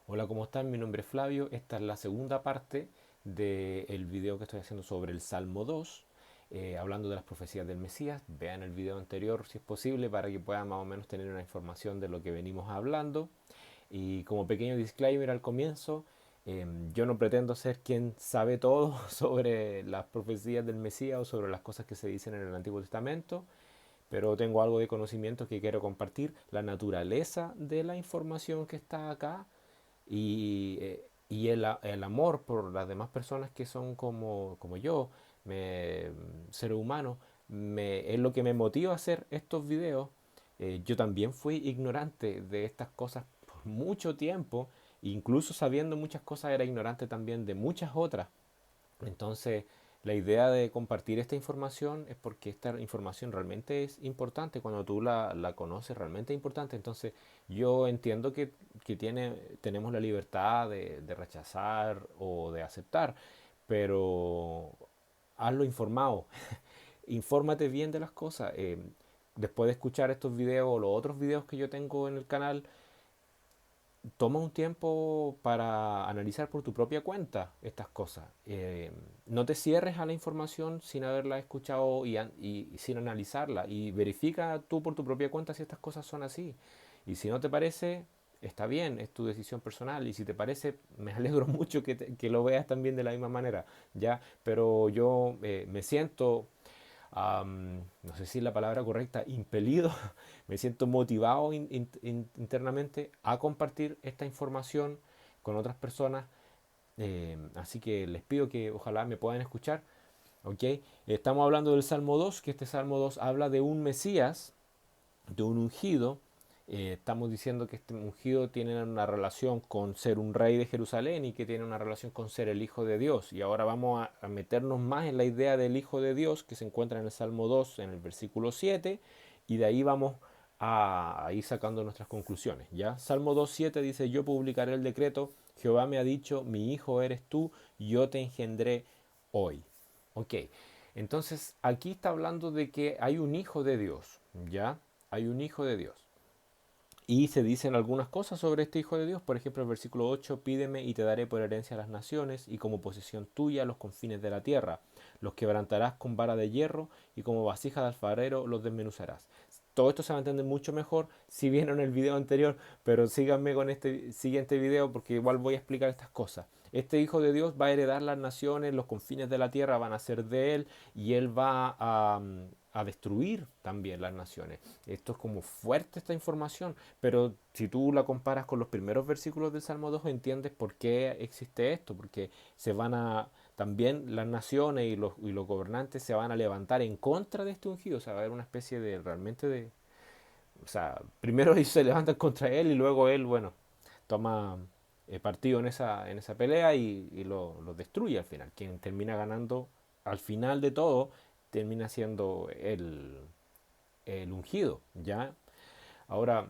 Hola, ¿cómo están? Mi nombre es Flavio. Esta es la segunda parte del video que estoy haciendo sobre el Salmo 2, hablando de las profecías del Mesías. Vean el video anterior si es posible para que puedan más o menos tener una información de lo que venimos hablando. Y como pequeño disclaimer al comienzo, yo no pretendo ser quien sabe todo sobre las profecías del Mesías o sobre las cosas que se dicen en el Antiguo Testamento, pero tengo algo de conocimiento que quiero compartir, la naturaleza de la información que está acá y el amor por las demás personas que son como yo, ser humano, es lo que me motiva a hacer estos videos. Yo también fui ignorante de estas cosas por mucho tiempo, incluso sabiendo muchas cosas era ignorante también de muchas otras. Entonces, la idea de compartir esta información es porque esta información realmente es importante. Cuando tú la conoces, realmente es importante. Entonces, yo entiendo que tenemos la libertad de rechazar o de aceptar, pero hazlo informado. Infórmate bien de las cosas. Después de escuchar estos videos o los otros videos que yo tengo en el canal, toma un tiempo para analizar por tu propia cuenta estas cosas. No te cierres a la información sin haberla escuchado y sin analizarla. Y verifica tú por tu propia cuenta si estas cosas son así. Y si no te parece, está bien, es tu decisión personal. Y si te parece, me alegro mucho que lo veas también de la misma manera. ¿Ya? Pero yo me siento no sé si es la palabra correcta, impelido, me siento motivado internamente a compartir esta información con otras personas. Así que les pido que ojalá me puedan escuchar. ¿Ok? Estamos hablando del Salmo 2, que este Salmo 2 habla de un Mesías, de un ungido. Estamos diciendo que este ungido tiene una relación con ser un rey de Jerusalén y que tiene una relación con ser el Hijo de Dios. Y ahora vamos a meternos más en la idea del Hijo de Dios que se encuentra en el Salmo 2, en el versículo 7, y de ahí vamos a ir sacando nuestras conclusiones. ¿Ya? Salmo 2.7 dice, yo publicaré el decreto, Jehová me ha dicho, mi hijo eres tú, yo te engendré hoy. Ok, entonces aquí está hablando de que hay un hijo de Dios, ¿ya? Hay un hijo de Dios. Y se dicen algunas cosas sobre este Hijo de Dios. Por ejemplo, el versículo 8, pídeme y te daré por herencia a las naciones y como posesión tuya los confines de la tierra. Los quebrantarás con vara de hierro y como vasija de alfarero los desmenuzarás. Todo esto se va a entender mucho mejor si vieron el video anterior, pero síganme con este siguiente video porque igual voy a explicar estas cosas. Este Hijo de Dios va a heredar las naciones, los confines de la tierra van a ser de él y él va a destruir también las naciones. Esto es como fuerte esta información, pero si tú la comparas con los primeros versículos del Salmo 2 entiendes por qué existe esto, porque se van a, también las naciones y los gobernantes se van a levantar en contra de este ungido, o sea, va a haber una especie de, realmente de, o sea, primero ellos se levantan contra él y luego él, bueno, toma partido en esa pelea y lo destruye al final. Quien termina ganando al final de todo termina siendo el ungido, ¿ya? Ahora,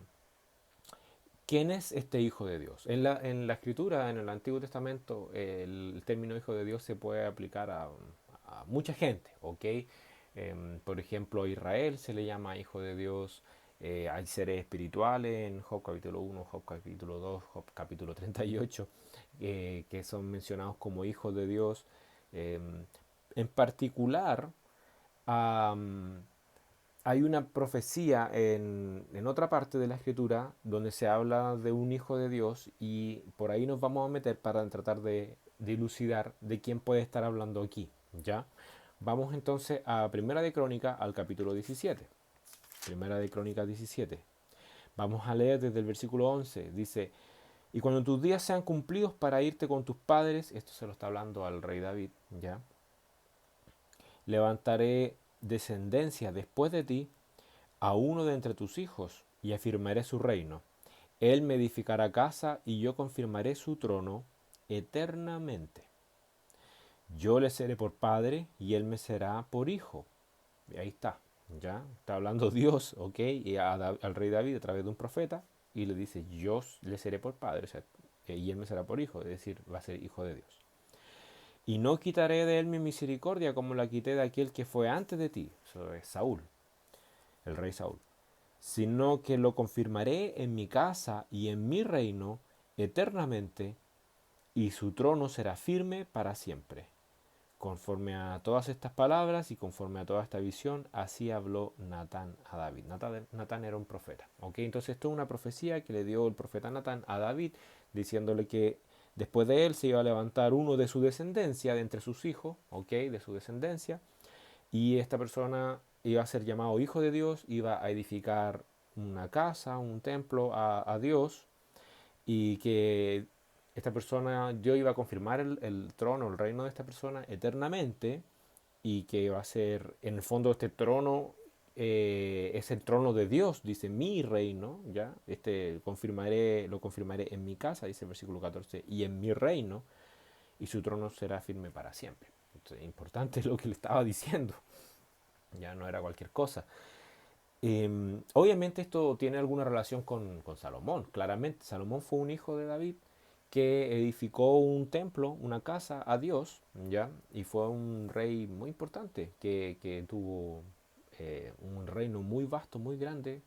¿quién es este Hijo de Dios? En la Escritura, en el Antiguo Testamento, el término Hijo de Dios se puede aplicar a mucha gente, ¿ok? Por ejemplo, a Israel se le llama Hijo de Dios. Hay seres espirituales en Job capítulo 1, Job capítulo 2, Job capítulo 38, que son mencionados como hijos de Dios. En particular, um, hay una profecía en otra parte de la escritura donde se habla de un hijo de Dios y por ahí nos vamos a meter para tratar de dilucidar de quién puede estar hablando aquí. ¿Ya? Vamos entonces a Primera de Crónica al capítulo 17. Primera de Crónica 17. Vamos a leer desde el versículo 11. Dice, y cuando tus días sean cumplidos para irte con tus padres, esto se lo está hablando al rey David, ¿ya? Levantaré descendencia después de ti a uno de entre tus hijos y afirmaré su reino. Él me edificará casa y yo confirmaré su trono eternamente. Yo le seré por padre y él me será por hijo. Y ahí está, ya está hablando Dios, ¿ok? Y al rey David a través de un profeta y le dice, yo le seré por padre, o sea, y él me será por hijo, es decir, va a ser hijo de Dios. Y no quitaré de él mi misericordia como la quité de aquel que fue antes de ti, eso es Saúl, el rey Saúl, sino que lo confirmaré en mi casa y en mi reino eternamente, y su trono será firme para siempre. Conforme a todas estas palabras y conforme a toda esta visión, así habló Natán a David. Natán era un profeta. ¿Ok? Entonces esto es una profecía que le dio el profeta Natán a David, diciéndole que después de él se iba a levantar uno de su descendencia, de entre sus hijos, ¿ok? De su descendencia, y esta persona iba a ser llamado hijo de Dios, iba a edificar una casa, un templo a Dios, y que esta persona, yo iba a confirmar el trono, el reino de esta persona eternamente, y que va a ser, en el fondo, este trono es el trono de Dios, dice mi reino, ya, lo confirmaré en mi casa, dice el versículo 14, y en mi reino, y su trono será firme para siempre. Entonces, importante lo que le estaba diciendo, ya no era cualquier cosa. Obviamente esto tiene alguna relación con Salomón. Claramente, Salomón fue un hijo de David que edificó un templo, una casa a Dios, ¿ya? Y fue un rey muy importante que tuvo un reino muy vasto, muy grande,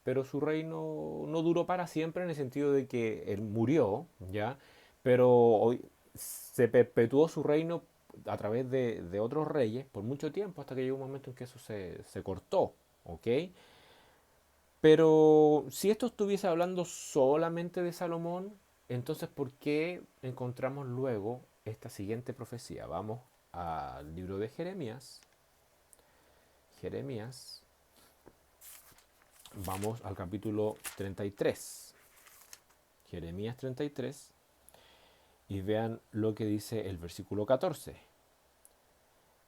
pero su reino no duró para siempre en el sentido de que él murió, ¿ya? Pero hoy se perpetuó su reino a través de otros reyes por mucho tiempo hasta que llegó un momento en que eso se cortó, ¿ok? Pero si esto estuviese hablando solamente de Salomón, entonces ¿por qué encontramos luego esta siguiente profecía? Vamos al libro de Jeremías. Jeremías, vamos al capítulo 33. Jeremías 33 y vean lo que dice el versículo 14.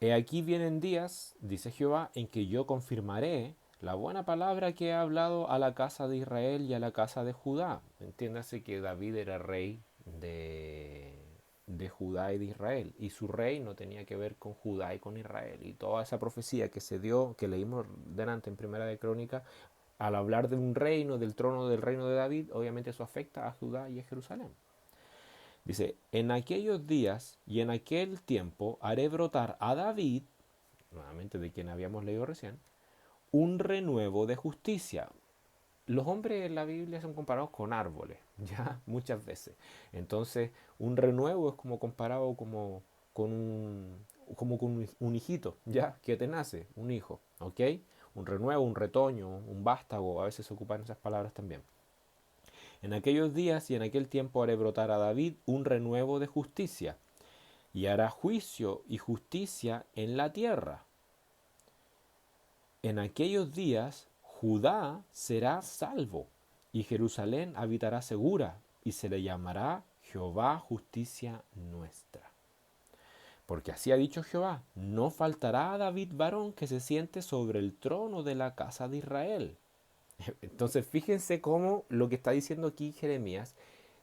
He aquí vienen días, dice Jehová, en que yo confirmaré la buena palabra que he hablado a la casa de Israel y a la casa de Judá. Entiéndase que David era rey de Judá y de Israel, y su reino tenía que ver con Judá y con Israel. Y toda esa profecía que se dio, que leímos delante en Primera de Crónica, al hablar de un reino, del trono del reino de David, obviamente eso afecta a Judá y a Jerusalén. Dice, en aquellos días y en aquel tiempo haré brotar a David, nuevamente de quien habíamos leído recién, un renuevo de justicia. Los hombres en la Biblia son comparados con árboles, ya muchas veces. Entonces, un renuevo es como comparado con un hijito, ya, que te nace, un hijo, ¿ok? Un renuevo, un retoño, un vástago, a veces se ocupan esas palabras también. En aquellos días y en aquel tiempo haré brotar a David un renuevo de justicia, y hará juicio y justicia en la tierra. En aquellos días Judá será salvo, y Jerusalén habitará segura, y se le llamará Jehová justicia nuestra. Porque así ha dicho Jehová, no faltará a David varón que se siente sobre el trono de la casa de Israel. Entonces fíjense cómo lo que está diciendo aquí Jeremías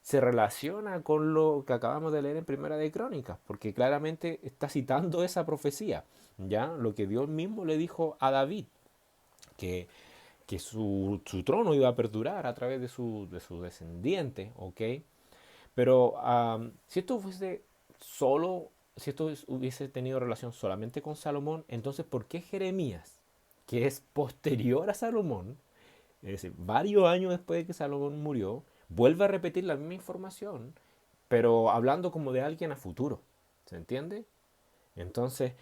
se relaciona con lo que acabamos de leer en Primera de Crónicas, porque claramente está citando esa profecía, ya lo que Dios mismo le dijo a David, que, que su trono iba a perdurar a través de su descendiente, ¿ok? Pero si esto hubiese tenido relación solamente con Salomón, entonces ¿por qué Jeremías, que es posterior a Salomón, es decir, varios años después de que Salomón murió, vuelve a repetir la misma información, pero hablando como de alguien a futuro? ¿Se entiende? Entonces,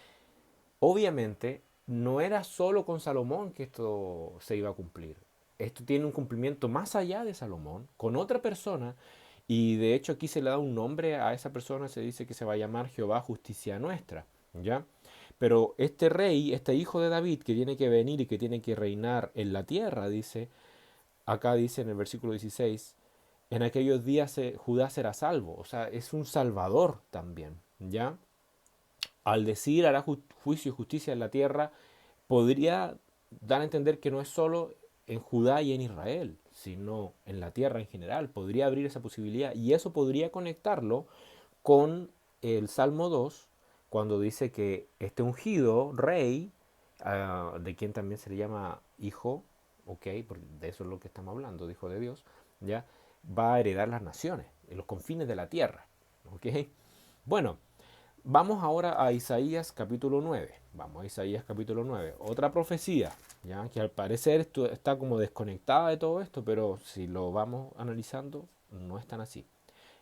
obviamente, no era solo con Salomón que esto se iba a cumplir. Esto tiene un cumplimiento más allá de Salomón, con otra persona, y de hecho aquí se le da un nombre a esa persona, se dice que se va a llamar Jehová Justicia Nuestra, ¿ya? Pero este rey, este hijo de David que tiene que venir y que tiene que reinar en la tierra, dice, acá dice en el versículo 16, en aquellos días Judá será salvo, o sea, es un salvador también, ¿ya? Al decir hará juicio y justicia en la tierra, podría dar a entender que no es solo en Judá y en Israel, sino en la tierra en general. Podría abrir esa posibilidad y eso podría conectarlo con el Salmo 2, cuando dice que este ungido rey, de quien también se le llama hijo, ok, porque de eso es lo que estamos hablando, de hijo de Dios, ya va a heredar las naciones, en los confines de la tierra, ok. Bueno, vamos ahora a Isaías capítulo 9. Vamos a Isaías capítulo 9. Otra profecía, ¿ya? Que al parecer esto está como desconectada de todo esto, pero si lo vamos analizando, no es tan así.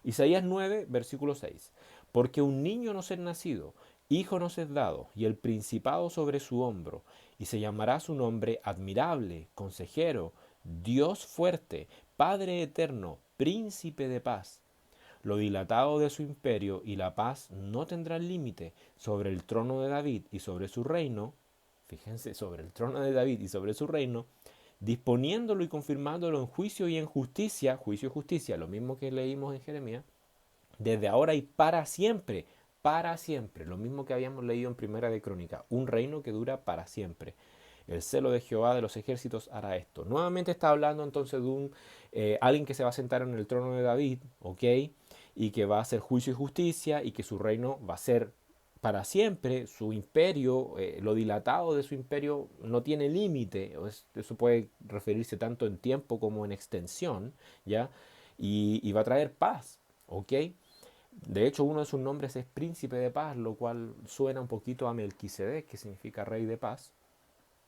Isaías 9, versículo 6. Porque un niño nos es nacido, hijo nos es dado, y el principado sobre su hombro, y se llamará su nombre admirable, consejero, Dios fuerte, Padre eterno, príncipe de paz. Lo dilatado de su imperio y la paz no tendrán límite sobre el trono de David y sobre su reino. Fíjense, sobre el trono de David y sobre su reino, disponiéndolo y confirmándolo en juicio y justicia, lo mismo que leímos en Jeremías, desde ahora y para siempre, lo mismo que habíamos leído en Primera de Crónica, un reino que dura para siempre. El celo de Jehová de los ejércitos hará esto. Nuevamente está hablando entonces de alguien que se va a sentar en el trono de David, ¿ok? Y que va a hacer juicio y justicia y que su reino va a ser para siempre. Su imperio, lo dilatado de su imperio no tiene límite. Eso puede referirse tanto en tiempo como en extensión, ¿ya? Y va a traer paz, ¿ok? De hecho, uno de sus nombres es Príncipe de Paz, lo cual suena un poquito a Melquisedec, que significa Rey de Paz,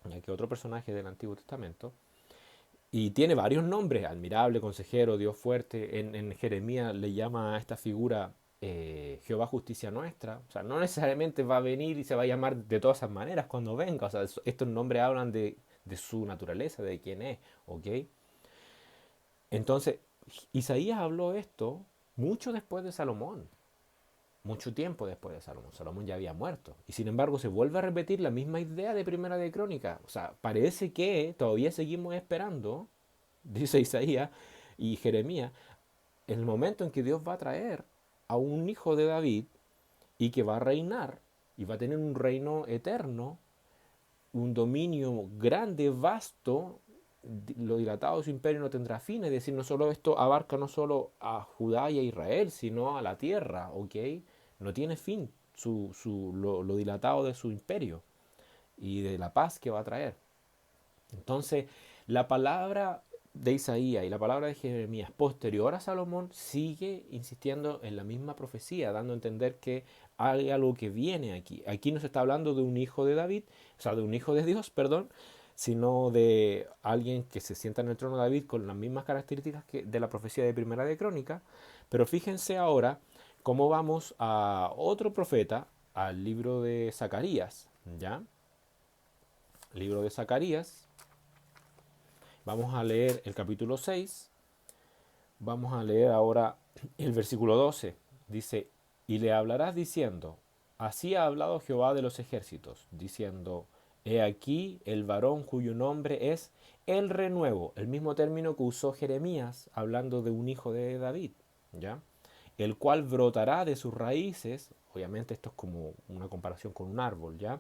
ya que otro personaje del Antiguo Testamento. Y tiene varios nombres: admirable, consejero, Dios fuerte. En Jeremías le llama a esta figura Jehová justicia nuestra. O sea, no necesariamente va a venir y se va a llamar de todas esas maneras cuando venga. O sea, estos nombres hablan de su naturaleza, de quién es, ¿ok? Entonces, Isaías habló esto mucho después de Salomón, mucho tiempo después de Salomón. Salomón ya había muerto. Y sin embargo se vuelve a repetir la misma idea de Primera de Crónica. O sea, parece que todavía seguimos esperando, dice Isaías y Jeremías, el momento en que Dios va a traer a un hijo de David y que va a reinar y va a tener un reino eterno, un dominio grande, vasto. Lo dilatado de su imperio no tendrá fin. Es decir, no solo esto abarca no solo a Judá y a Israel, sino a la tierra, ¿ok? No tiene fin lo dilatado de su imperio y de la paz que va a traer. Entonces, la palabra de Isaías y la palabra de Jeremías posterior a Salomón sigue insistiendo en la misma profecía, dando a entender que hay algo que viene aquí. Aquí no se está hablando de un hijo de David, o sea, de un hijo de Dios, perdón, sino de alguien que se sienta en el trono de David con las mismas características que de la profecía de Primera de Crónica. Pero fíjense ahora cómo vamos a otro profeta, al libro de Zacarías, ¿ya? Libro de Zacarías. Vamos a leer el capítulo 6. Vamos a leer ahora el versículo 12. Dice, y le hablarás diciendo, así ha hablado Jehová de los ejércitos, diciendo, he aquí el varón cuyo nombre es el renuevo, el mismo término que usó Jeremías hablando de un hijo de David, ¿ya? El cual brotará de sus raíces. Obviamente esto es como una comparación con un árbol, ¿ya?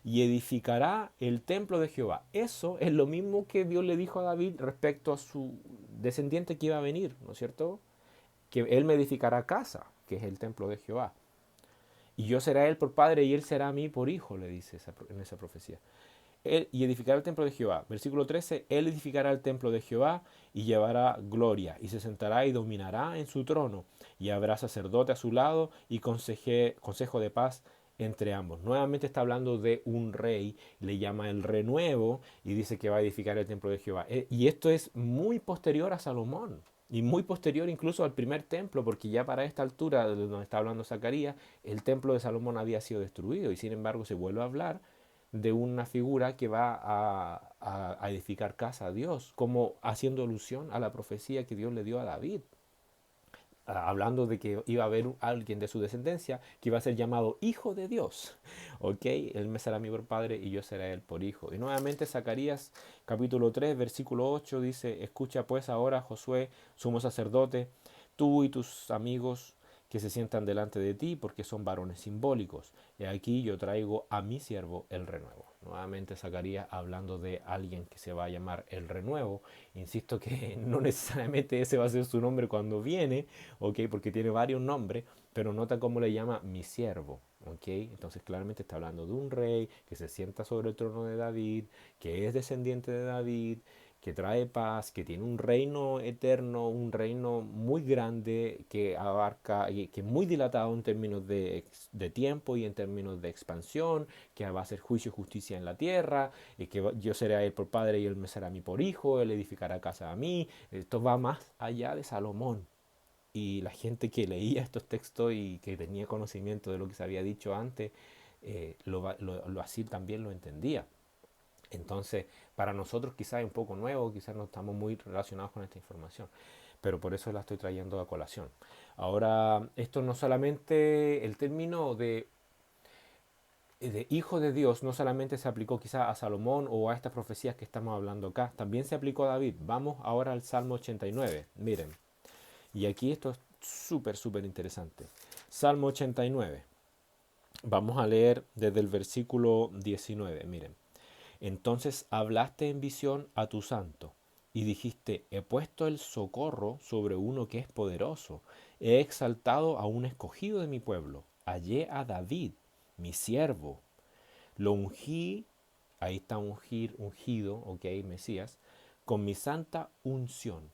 Y edificará el templo de Jehová. Eso es lo mismo que Dios le dijo a David respecto a su descendiente que iba a venir, ¿no es cierto? Que él me edificará casa, que es el templo de Jehová. Y yo seré a él por padre y él será a mí por hijo, le dice en esa profecía. Y edificará el templo de Jehová. Versículo 13, él edificará el templo de Jehová y llevará gloria, y se sentará y dominará en su trono, y habrá sacerdote a su lado y consejo de paz entre ambos. Nuevamente está hablando de un rey, le llama el renuevo y dice que va a edificar el templo de Jehová. Y esto es muy posterior a Salomón. Y muy posterior incluso al primer templo, porque ya para esta altura, de donde está hablando Zacarías, el templo de Salomón había sido destruido, y sin embargo se vuelve a hablar de una figura que va a edificar casa a Dios, como haciendo alusión a la profecía que Dios le dio a David, hablando de que iba a haber alguien de su descendencia que iba a ser llamado Hijo de Dios. ¿Ok? Él me será mi por padre y yo seré él por hijo. Y nuevamente Zacarías capítulo 3 versículo 8 dice, escucha pues ahora, Josué, sumo sacerdote, tú y tus amigos que se sientan delante de ti, porque son varones simbólicos. Y aquí yo traigo a mi siervo el renuevo. Nuevamente Zacarías hablando de alguien que se va a llamar el renuevo. Insisto que no necesariamente ese va a ser su nombre cuando viene, ¿ok? Porque tiene varios nombres, pero nota cómo le llama mi siervo, ¿ok? Entonces claramente está hablando de un rey que se sienta sobre el trono de David, que es descendiente de David, que trae paz, que tiene un reino eterno, un reino muy grande, que abarca, y que es muy dilatado en términos de tiempo y en términos de expansión, que va a hacer juicio y justicia en la tierra, y que yo seré a él por padre y él me será a mí por hijo, él edificará casa a mí. Esto va más allá de Salomón. y la gente que leía estos textos y que tenía conocimiento de lo que se había dicho antes, así también lo entendía. Entonces, para nosotros quizás es un poco nuevo, quizás no estamos muy relacionados con esta información, pero por eso la estoy trayendo a colación. Ahora, esto no solamente, el término de hijo de Dios no solamente se aplicó quizás a Salomón o a estas profecías que estamos hablando acá, también se aplicó a David. Vamos ahora al Salmo 89, miren, y aquí esto es súper, súper interesante. Salmo 89, vamos a leer desde el versículo 19, miren. Entonces hablaste en visión a tu santo y dijiste, he puesto el socorro sobre uno que es poderoso, he exaltado a un escogido de mi pueblo, hallé a David, mi siervo, lo ungí, ahí está ungir, ungido, ok, Mesías, con mi santa unción.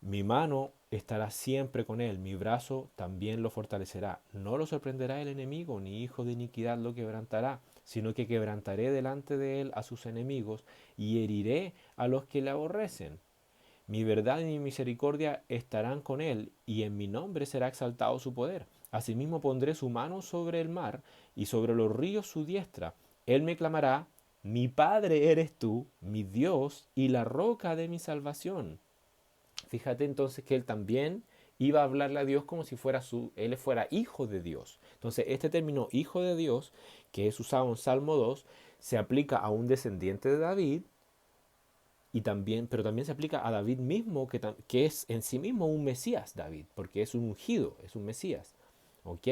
Mi mano estará siempre con él, mi brazo también lo fortalecerá. No lo sorprenderá el enemigo, ni hijo de iniquidad lo quebrantará, sino que quebrantaré delante de él a sus enemigos y heriré a los que le aborrecen. Mi verdad y mi misericordia estarán con él, y en mi nombre será exaltado su poder. Asimismo pondré su mano sobre el mar, y sobre los ríos su diestra. Él me clamará, mi Padre eres tú, mi Dios y la roca de mi salvación. Fíjate entonces que él también iba a hablarle a Dios como si él fuera hijo de Dios. Entonces este término hijo de Dios, que es usado en Salmo 2, se aplica a un descendiente de David, pero también se aplica a David mismo, que es en sí mismo un Mesías, David, porque es un ungido, es un Mesías. ¿Ok?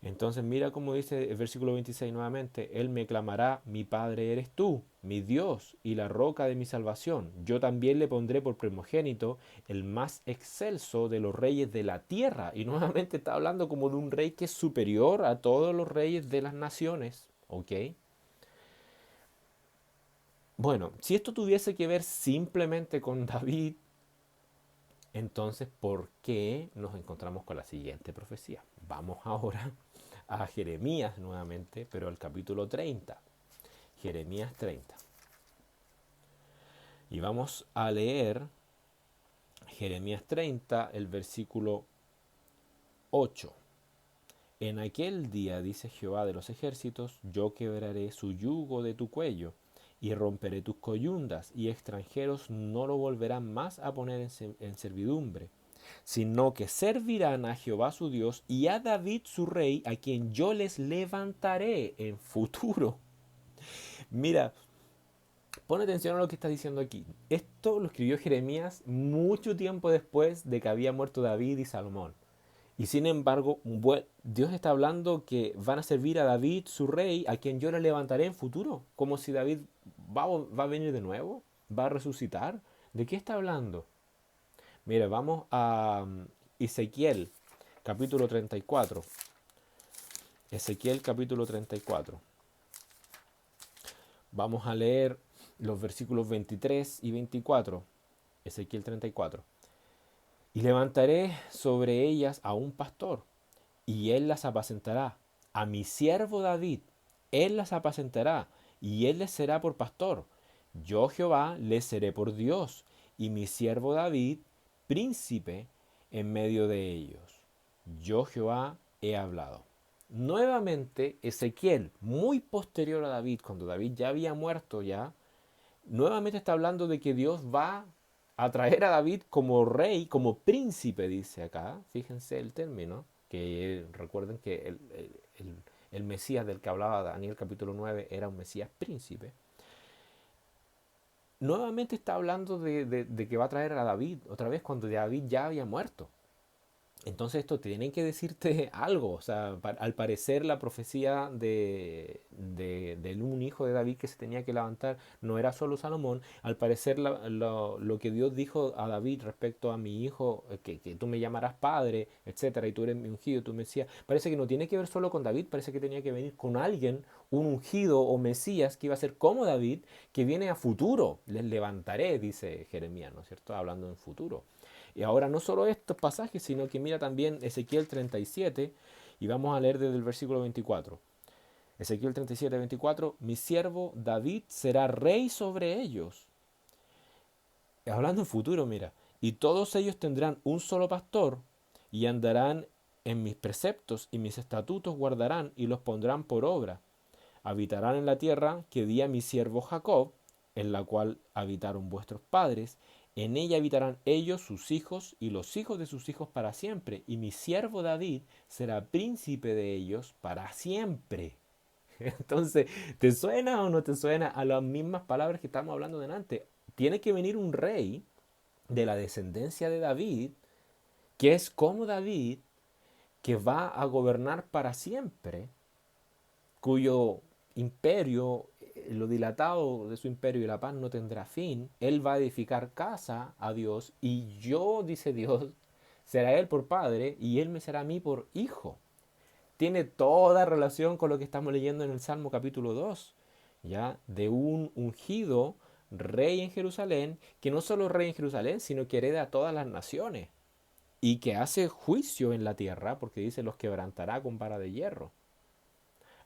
Entonces mira cómo dice el versículo 26 nuevamente, Él me clamará, mi Padre eres tú, mi Dios y la roca de mi salvación. Yo también le pondré por primogénito el más excelso de los reyes de la tierra. Y nuevamente está hablando como de un rey que es superior a todos los reyes de las naciones. ¿Ok? Bueno, si esto tuviese que ver simplemente con David, entonces, ¿por qué nos encontramos con la siguiente profecía? Vamos ahora a Jeremías nuevamente, pero al capítulo 30. Jeremías 30. Y vamos a leer Jeremías 30, el versículo 8. En aquel día, dice Jehová de los ejércitos, yo quebraré su yugo de tu cuello y romperé tus coyundas, y extranjeros no lo volverán más a poner en servidumbre, sino que servirán a Jehová su Dios y a David su rey, a quien yo les levantaré en futuro. Mira, pon atención a lo que está diciendo aquí. Esto lo escribió Jeremías mucho tiempo después de que había muerto David y Salomón. Y sin embargo, Dios está hablando que van a servir a David, su rey, a quien yo le levantaré en futuro. Como si David va a venir de nuevo, va a resucitar. ¿De qué está hablando? Mira, vamos a Ezequiel, capítulo 34. Ezequiel, capítulo 34. Vamos a leer los versículos 23 y 24. Ezequiel 34. Y levantaré sobre ellas a un pastor, y él las apacentará. A mi siervo David, él las apacentará, y él les será por pastor. Yo Jehová les seré por Dios, y mi siervo David, príncipe en medio de ellos. Yo Jehová he hablado. Nuevamente, Ezequiel, muy posterior a David, cuando David ya había muerto ya, nuevamente está hablando de que Dios va a traer a David como rey, como príncipe, dice acá. Fíjense el término, que recuerden que el Mesías del que hablaba Daniel capítulo 9 era un Mesías príncipe. Nuevamente está hablando de que va a traer a David, otra vez cuando David ya había muerto. Entonces esto tiene que decirte algo, o sea, al parecer la profecía de un hijo de David que se tenía que levantar no era solo Salomón, al parecer lo que Dios dijo a David respecto a mi hijo, que tú me llamarás padre, etcétera, y tú eres mi ungido, tú Mesías, parece que no tiene que ver solo con David, parece que tenía que venir con alguien, un ungido o Mesías que iba a ser como David, que viene a futuro, les levantaré, dice Jeremías, ¿no es cierto? Hablando en futuro. Y ahora no solo estos pasajes, sino que mira también Ezequiel 37 y vamos a leer desde el versículo 24. Ezequiel 37, 24, mi siervo David será rey sobre ellos. Hablando en futuro, mira. Y todos ellos tendrán un solo pastor, y andarán en mis preceptos, y mis estatutos guardarán, y los pondrán por obra. Habitarán en la tierra que di a mi siervo Jacob, en la cual habitaron vuestros padres. En ella habitarán ellos, sus hijos, y los hijos de sus hijos para siempre. Y mi siervo David será príncipe de ellos para siempre. Entonces, ¿te suena o no te suena a las mismas palabras que estamos hablando delante? Tiene que venir un rey de la descendencia de David, que es como David, que va a gobernar para siempre, cuyo imperio, lo dilatado de su imperio y la paz no tendrá fin. Él va a edificar casa a Dios y yo, dice Dios, será él por padre y él me será a mí por hijo. Tiene toda relación con lo que estamos leyendo en el Salmo capítulo 2, ¿ya? De un ungido rey en Jerusalén, que no solo rey en Jerusalén, sino que hereda a todas las naciones y que hace juicio en la tierra, porque dice los quebrantará con vara de hierro.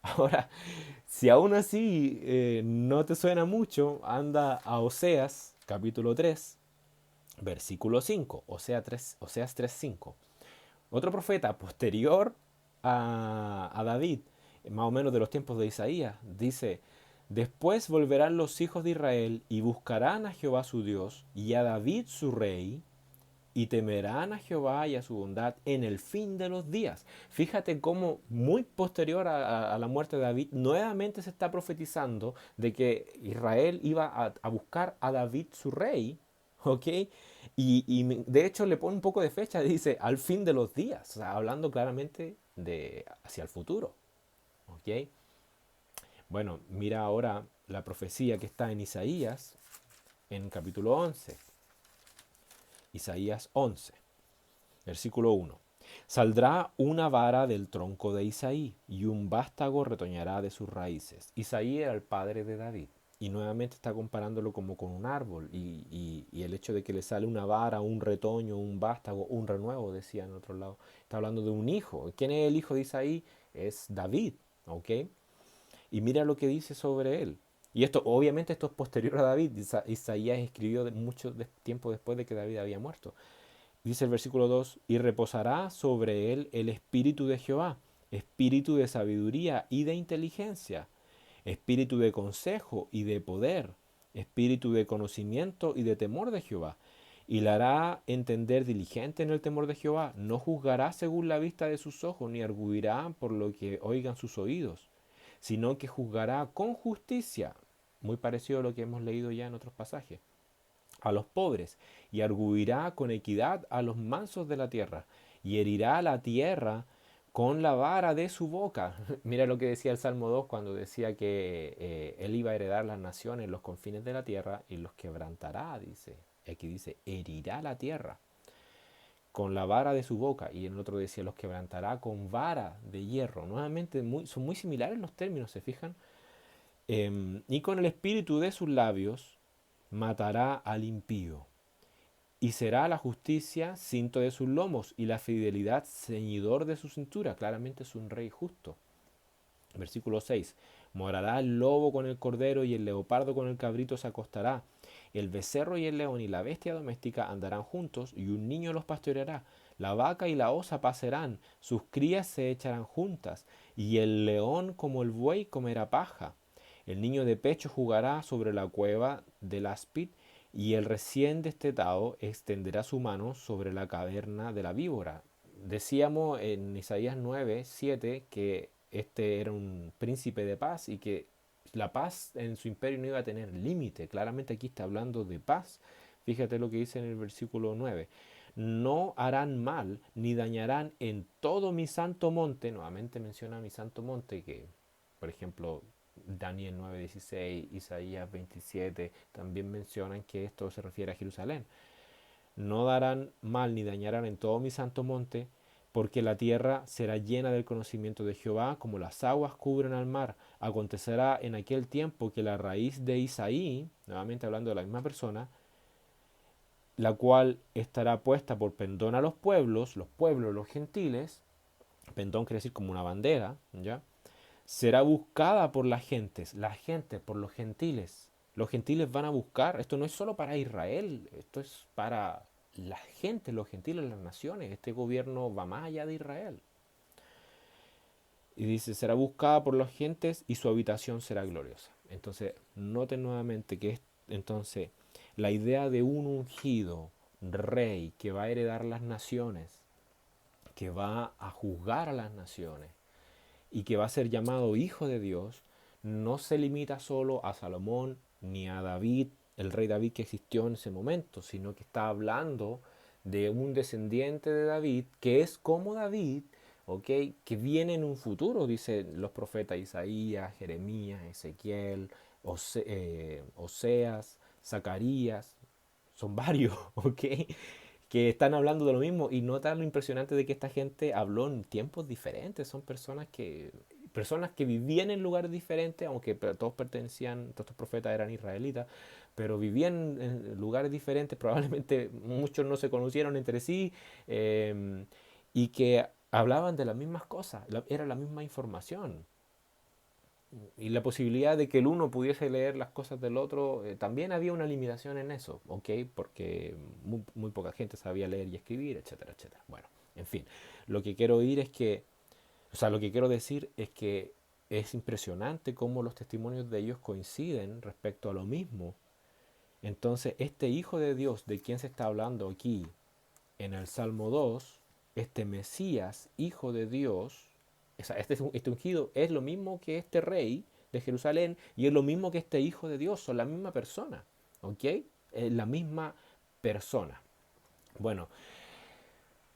Ahora, si aún así no te suena mucho, anda a Oseas capítulo 3, versículo 5, Oseas 3, 5. Otro profeta posterior a David, más o menos de los tiempos de Isaías, dice, después volverán los hijos de Israel y buscarán a Jehová su Dios y a David su rey, y temerán a Jehová y a su bondad en el fin de los días. Fíjate cómo muy posterior a la muerte de David, nuevamente se está profetizando de que Israel iba a buscar a David su rey, ¿ok? Y de hecho le pone un poco de fecha, dice al fin de los días, o sea, hablando claramente de hacia el futuro, ¿ok? Bueno, mira ahora la profecía que está en Isaías, en capítulo 11, Isaías 11. Versículo 1. Saldrá una vara del tronco de Isaí, y un vástago retoñará de sus raíces. Isaí era el padre de David. Y nuevamente está comparándolo como con un árbol. Y el hecho de que le sale una vara, un retoño, un vástago, un renuevo, decía en otro lado. Está hablando de un hijo. ¿Quién es el hijo de Isaí? Es David. ¿Ok? Y mira lo que dice sobre él. Y esto, obviamente, esto es posterior a David. Isaías escribió mucho tiempo después de que David había muerto. Dice el versículo 2, y reposará sobre él el espíritu de Jehová, espíritu de sabiduría y de inteligencia, espíritu de consejo y de poder, espíritu de conocimiento y de temor de Jehová. Y le hará entender diligente en el temor de Jehová, no juzgará según la vista de sus ojos, ni arguirá por lo que oigan sus oídos, sino que juzgará con justicia, muy parecido a lo que hemos leído ya en otros pasajes, a los pobres, y arguirá con equidad a los mansos de la tierra, y herirá la tierra con la vara de su boca. Mira lo que decía el Salmo 2 cuando decía que él iba a heredar las naciones, los confines de la tierra, y los quebrantará, dice. Aquí dice, herirá la tierra con la vara de su boca, y el otro decía, los quebrantará con vara de hierro. Nuevamente, son muy similares los términos, ¿se fijan? Y con el espíritu de sus labios matará al impío. Y será la justicia cinto de sus lomos y la fidelidad ceñidor de su cintura. Claramente es un rey justo. Versículo 6. Morará el lobo con el cordero y el leopardo con el cabrito se acostará. El becerro y el león y la bestia doméstica andarán juntos y un niño los pastoreará. La vaca y la osa pasarán, sus crías se echarán juntas y el león como el buey comerá paja. El niño de pecho jugará sobre la cueva del áspid y el recién destetado extenderá su mano sobre la caverna de la víbora. Decíamos en Isaías 9, 7 que este era un príncipe de paz y que la paz en su imperio no iba a tener límite. Claramente aquí está hablando de paz. Fíjate lo que dice en el versículo 9. No harán mal ni dañarán en todo mi santo monte. Nuevamente menciona mi santo monte que, por ejemplo, Daniel 9:16, Isaías 27 también mencionan que esto se refiere a Jerusalén. No darán mal ni dañarán en todo mi santo monte, porque la tierra será llena del conocimiento de Jehová, como las aguas cubren al mar. Acontecerá en aquel tiempo que la raíz de Isaí, nuevamente hablando de la misma persona, la cual estará puesta por pendón a los pueblos, los gentiles, pendón quiere decir como una bandera, ¿ya? Será buscada por las gentes, por los gentiles. Los gentiles van a buscar, esto no es solo para Israel, esto es para la gente, los gentiles, las naciones. Este gobierno va más allá de Israel. Y dice, será buscada por las gentes y su habitación será gloriosa. Entonces, noten nuevamente que es entonces la idea de un ungido rey que va a heredar las naciones, que va a juzgar a las naciones y que va a ser llamado hijo de Dios, no se limita solo a Salomón ni a David, el rey David que existió en ese momento, sino que está hablando de un descendiente de David que es como David, ¿ok? Que viene en un futuro, dicen los profetas Isaías, Jeremías, Ezequiel, Oseas, Zacarías, son varios, ¿ok? Que están hablando de lo mismo y nota lo impresionante de que esta gente habló en tiempos diferentes, son personas que vivían en lugares diferentes, aunque todos pertenecían, todos estos profetas eran israelitas, pero vivían en lugares diferentes, probablemente muchos no se conocieron entre sí, y que hablaban de las mismas cosas, era la misma información. Y la posibilidad de que el uno pudiese leer las cosas del otro, también había una limitación en eso, ¿ok? Porque muy poca gente sabía leer y escribir, etcétera, etcétera. Bueno, en fin, lo que quiero oír es que, o sea, lo que quiero decir es que es impresionante cómo los testimonios de ellos coinciden respecto a lo mismo. Entonces, este Hijo de Dios, de quien se está hablando aquí en el Salmo 2, este Mesías, Hijo de Dios, o sea, este ungido es lo mismo que este rey de Jerusalén y es lo mismo que este Hijo de Dios, son la misma persona, ¿ok? Es la misma persona. Bueno,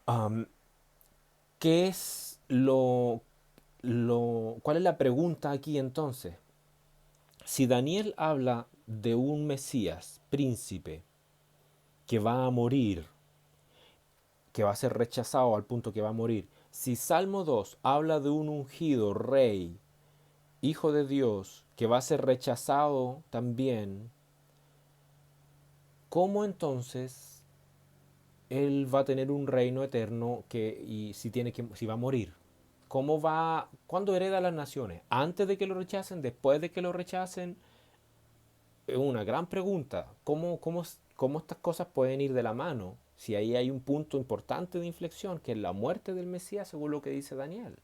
um, ¿qué es cuál es la pregunta aquí entonces? Si Daniel habla de un Mesías, príncipe, que va a morir, que va a ser rechazado al punto que va a morir. Si Salmo 2 habla de un ungido rey, hijo de Dios, que va a ser rechazado también, ¿cómo entonces él va a tener un reino eterno y si va a morir? ¿Cuándo hereda las naciones? ¿Antes de que lo rechacen? ¿Después de que lo rechacen? Es una gran pregunta. ¿Cómo estas cosas pueden ir de la mano? Si ahí hay un punto importante de inflexión, que es la muerte del Mesías, según lo que dice Daniel.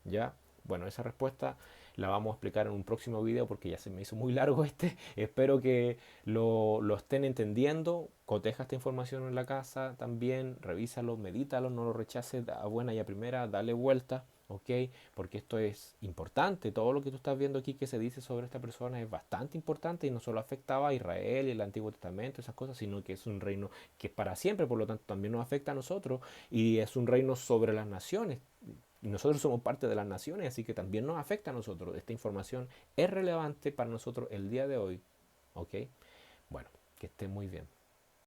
¿Ya? Bueno, esa respuesta la vamos a explicar en un próximo video porque ya se me hizo muy largo este. Espero que lo estén entendiendo. Coteja esta información en la casa también. Revísalo, medítalo, no lo rechaces a buena y a primera. Dale vuelta, ¿ok? Porque esto es importante. Todo lo que tú estás viendo aquí que se dice sobre esta persona es bastante importante y no solo afectaba a Israel y el Antiguo Testamento, esas cosas, sino que es un reino que es para siempre, por lo tanto también nos afecta a nosotros y es un reino sobre las naciones. Y nosotros somos parte de las naciones, así que también nos afecta a nosotros. Esta información es relevante para nosotros el día de hoy. ¿Ok? Bueno, que esté muy bien.